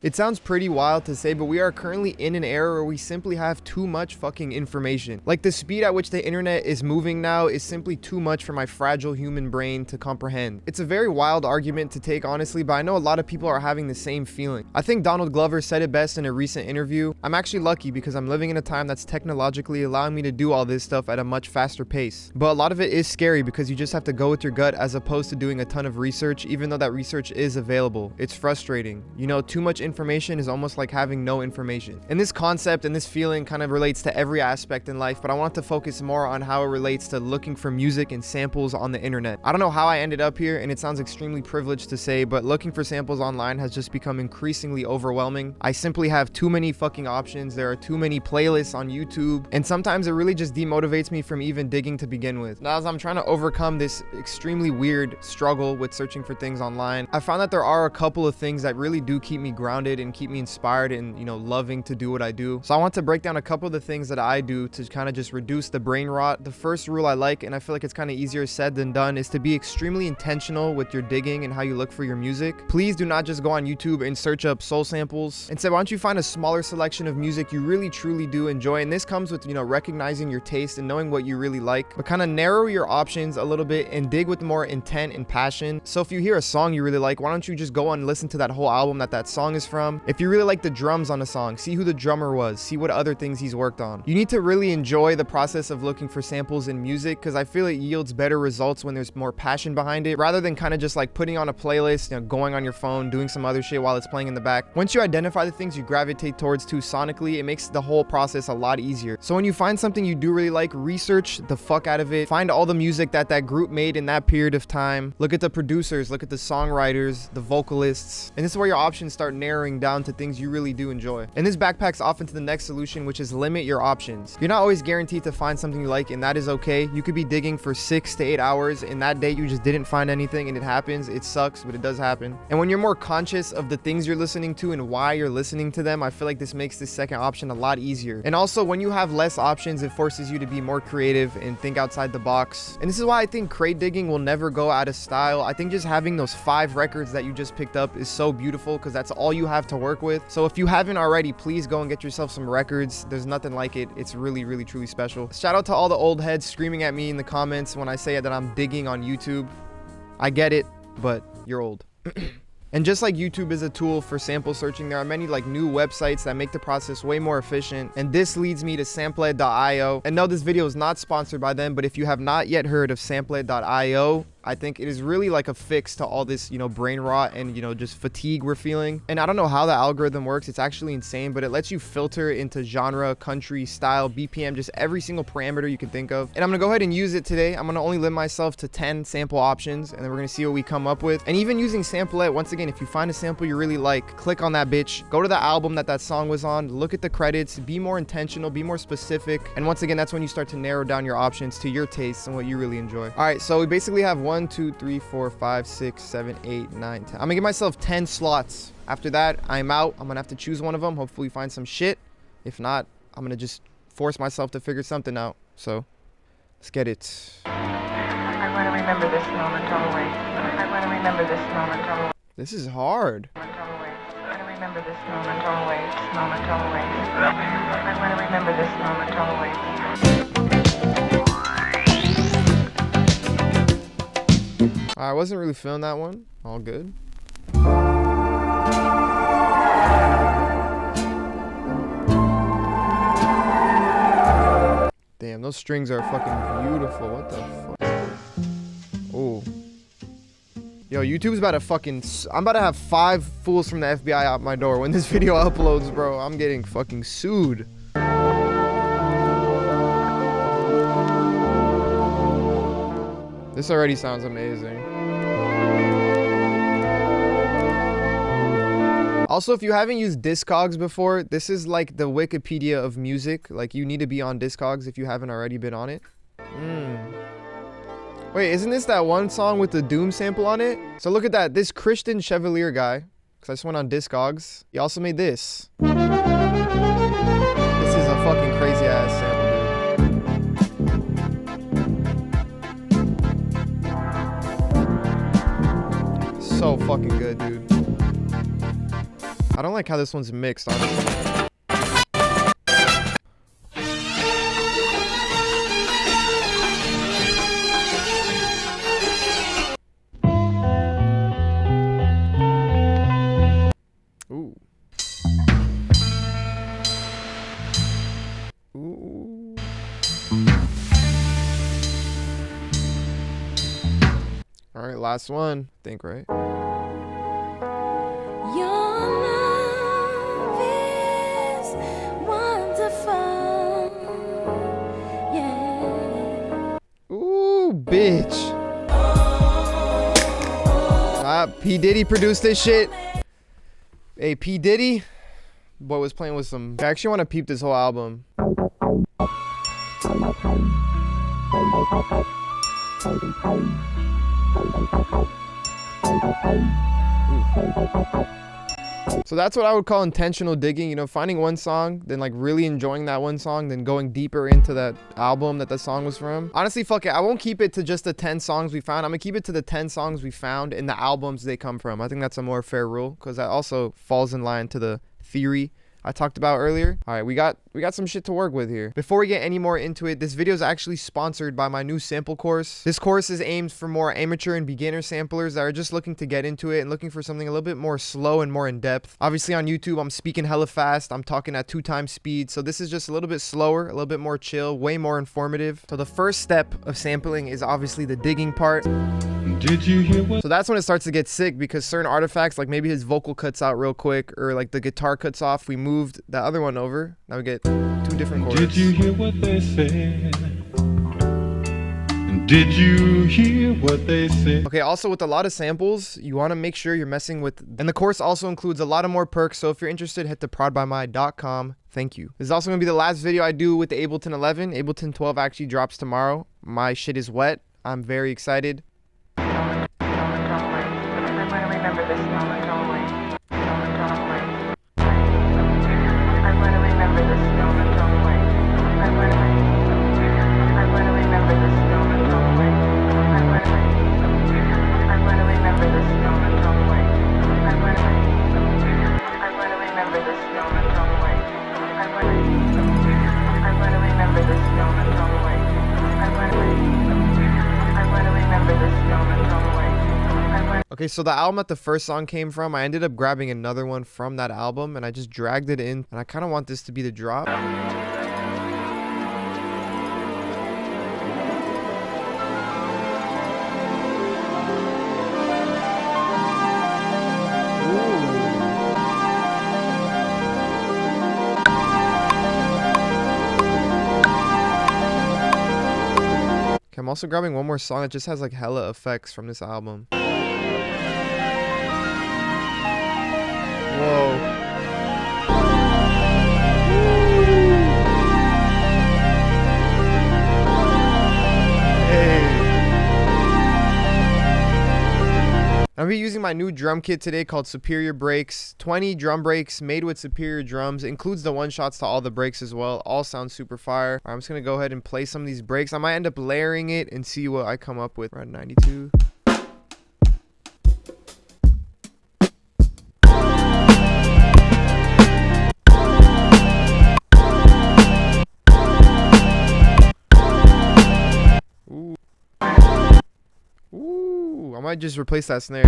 It sounds pretty wild to say, but we are currently in an era where we simply have too much fucking information. Like, the speed at which the internet is moving now is simply too much for my fragile human brain to comprehend. It's a very wild argument to take, honestly, but I know a lot of people are having the same feeling. I think Donald Glover said it best in a recent interview. I'm actually lucky because I'm living in a time that's technologically allowing me to do all this stuff at a much faster pace. But a lot of it is scary because you just have to go with your gut as opposed to doing a ton of research, even though that research is available. It's frustrating. You know, too much information is almost like having no information. And this concept and this feeling kind of relates to every aspect in life, but I want to focus more on how it relates to looking for music and samples on the internet. I don't know how I ended up here, and it sounds extremely privileged to say, but looking for samples online has just become increasingly overwhelming. I simply have too many fucking options. There are too many playlists on YouTube, and sometimes it really just demotivates me from even digging to begin with. Now, as I'm trying to overcome this extremely weird struggle with searching for things online, I found that there are a couple of things that really do keep me grounded and keep me inspired and, you know, loving to do what I do. So I want to break down a couple of the things that I do to kind of just reduce the brain rot. The first rule I like, and I feel like it's kind of easier said than done, is to be extremely intentional with your digging and how you look for your music. Please do not just go on YouTube and search up soul samples. Instead, why don't you find a smaller selection of music you really truly do enjoy? And this comes with, you know, recognizing your taste and knowing what you really like, but kind of narrow your options a little bit and dig with more intent and passion. So if you hear a song you really like, why don't you just go and listen to that whole album that song is from? If you really like the drums on a song, see who the drummer was, see what other things he's worked on. You need to really enjoy the process of looking for samples in music, because I feel it yields better results when there's more passion behind it, rather than kind of just like putting on a playlist, you know, going on your phone, doing some other shit while it's playing in the back. Once you identify the things you gravitate towards too sonically, it makes the whole process a lot easier. So when you find something you do really like, research the fuck out of it. Find all the music that group made in that period of time. Look at the producers, look at the songwriters, the vocalists, and this is where your options start narrowing down to things you really do enjoy. And this backpacks off into the next solution, which is limit your options. You're not always guaranteed to find something you like, and that is okay. You could be digging for 6 to 8 hours, and that day you just didn't find anything, and it happens. It sucks, but it does happen. And when you're more conscious of the things you're listening to and why you're listening to them, I feel like this makes this second option a lot easier. And also, when you have less options, it forces you to be more creative and think outside the box. And this is why I think crate digging will never go out of style. I think just having those 5 records that you just picked up is so beautiful, because that's all you have to work with. So if you haven't already, please go and get yourself some records. There's nothing like it. It's really, really, truly special. Shout out to all the old heads screaming at me in the comments when I say that I'm digging on YouTube. I get it, but you're old. And just like YouTube is a tool for sample searching, there are many like new websites that make the process way more efficient. And this leads me to Sampled.io. And no, this video is not sponsored by them, but if you have not yet heard of Sampled.io, I think it is really like a fix to all this, you know, brain rot and, you know, just fatigue we're feeling. And I don't know how the algorithm works. It's actually insane, but it lets you filter into genre, country, style, BPM, just every single parameter you can think of. And I'm gonna go ahead and use it today. I'm gonna only limit myself to 10 sample options, and then we're gonna see what we come up with. And even using Samplet, once again, if you find a sample you really like, click on that bitch, go to the album that song was on, look at the credits, be more intentional, be more specific. And once again, that's when you start to narrow down your options to your tastes and what you really enjoy. All right, so we basically have 1, 2, 3, 4, 5, 6, 7, 8, 9, 10. I'm gonna give myself 10 slots. After that, I'm out. I'm gonna have to choose one of them. Hopefully find some shit. If not, I'm gonna just force myself to figure something out. So let's get it. I want to remember this moment always. I want to remember this moment always. This is hard. I want to remember this moment always. Moment always. I want to remember this moment always. I wasn't really feeling that one. All good. Damn, those strings are fucking beautiful. What the fuck? Oh. Yo, YouTube's about to fucking... I'm about to have 5 fools from the FBI out my door when this video uploads, bro. I'm getting fucking sued. This already sounds amazing. Also, if you haven't used Discogs before, this is like the Wikipedia of music. Like, you need to be on Discogs if you haven't already been on it. Wait, isn't this that one song with the Doom sample on it? So look at that. This Christian Chevalier guy, because I just went on Discogs, he also made this. This is a fucking crazy ass sample, dude. So fucking good, dude. I don't like how this one's mixed, honestly. Ooh. Ooh. All right, last one. I think, right? Bitch. P. Diddy produced this shit. Hey, P. Diddy. Boy was playing with some. I actually want to peep this whole album. So that's what I would call intentional digging, you know, finding one song, then like really enjoying that one song, then going deeper into that album that the song was from. Honestly, fuck it. I won't keep it to just the 10 songs we found. I'm gonna keep it to the 10 songs we found in the albums they come from. I think that's a more fair rule because that also falls in line to the theory I talked about earlier. All right, we got some shit to work with here. Before we get any more into it, this video is actually sponsored by my new sample course. This course is aimed for more amateur and beginner samplers that are just looking to get into it and looking for something a little bit more slow and more in depth. Obviously on YouTube, I'm speaking hella fast. I'm talking at 2 times speed. So this is just a little bit slower, a little bit more chill, way more informative. So the first step of sampling is obviously the digging part. Did you hear what? So that's when it starts to get sick because certain artifacts, like maybe his vocal cuts out real quick or like the guitar cuts off. We moved the other one over. Now we get 2 different chords. Did you hear what they said? Did you hear what they said? Okay, also with a lot of samples, you want to make sure you're messing with, and the course also includes a lot of more perks. So if you're interested, head to prodbymy.com. Thank you. This is also going to be the last video I do with the Ableton 11. Ableton 12 actually drops tomorrow. My shit is wet. I'm very excited. I'm going to remember this moment always. I'm going to remember this moment always. I'm going to remember this moment always. I'm going to remember this moment always. I'm going to remember this moment always. I'm going to remember this moment always. I'm going to remember this moment always. Okay, so the album that the first song came from, I ended up grabbing another one from that album and I just dragged it in, and I kind of want this to be the drop. Okay, I'm also grabbing one more song that just has like hella effects from this album. Whoa. Hey. I'm gonna be using my new drum kit today called Superior Breaks. 20 drum breaks made with Superior drums. It includes the one-shots to all the breaks as well. All sound super fire. All right, I'm just gonna go ahead and play some of these breaks. I might end up layering it and see what I come up with. We're at 92. Ooh, I might just replace that snare.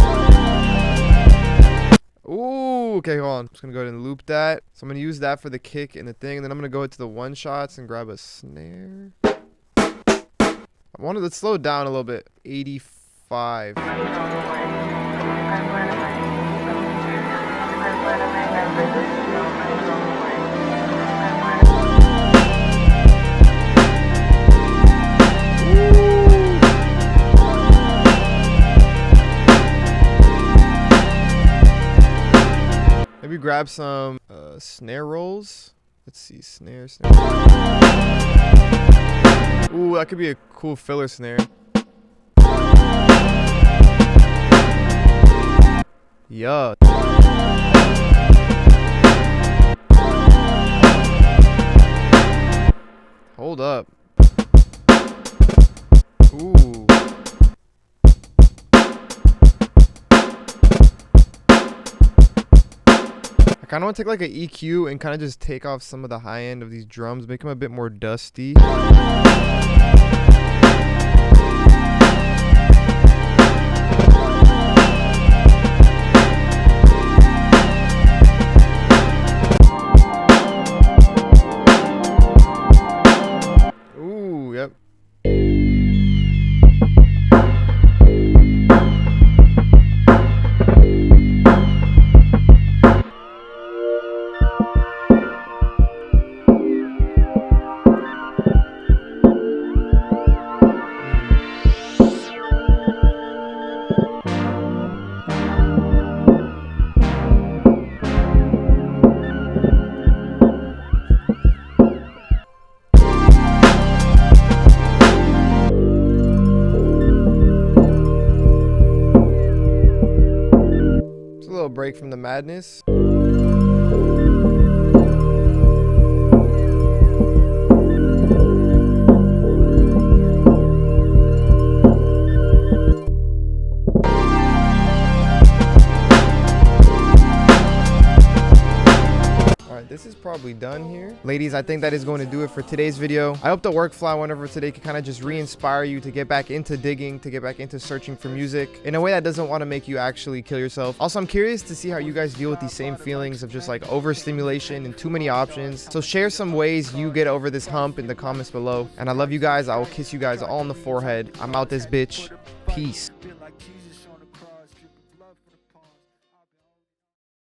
Ooh, okay, hold on. I'm just gonna go ahead and loop that. So I'm gonna use that for the kick and the thing, and then I'm gonna go to the one shots and grab a snare. I wanted to slow it down a little bit. 85. Maybe grab some snare rolls. Let's see, snare. Ooh, that could be a cool filler snare. Yeah. Hold up. Ooh. kind of want to take like an EQ and kind of just take off some of the high end of these drums, make them a bit more dusty. Ooh, yep. Break from the madness. This is probably done here. Ladies, I think that is going to do it for today's video. I hope the workflow I went over today could kind of just re-inspire you to get back into digging, to get back into searching for music in a way that doesn't want to make you actually kill yourself. Also, I'm curious to see how you guys deal with these same feelings of just like overstimulation and too many options. So share some ways you get over this hump in the comments below. And I love you guys. I will kiss you guys all on the forehead. I'm out this bitch. Peace.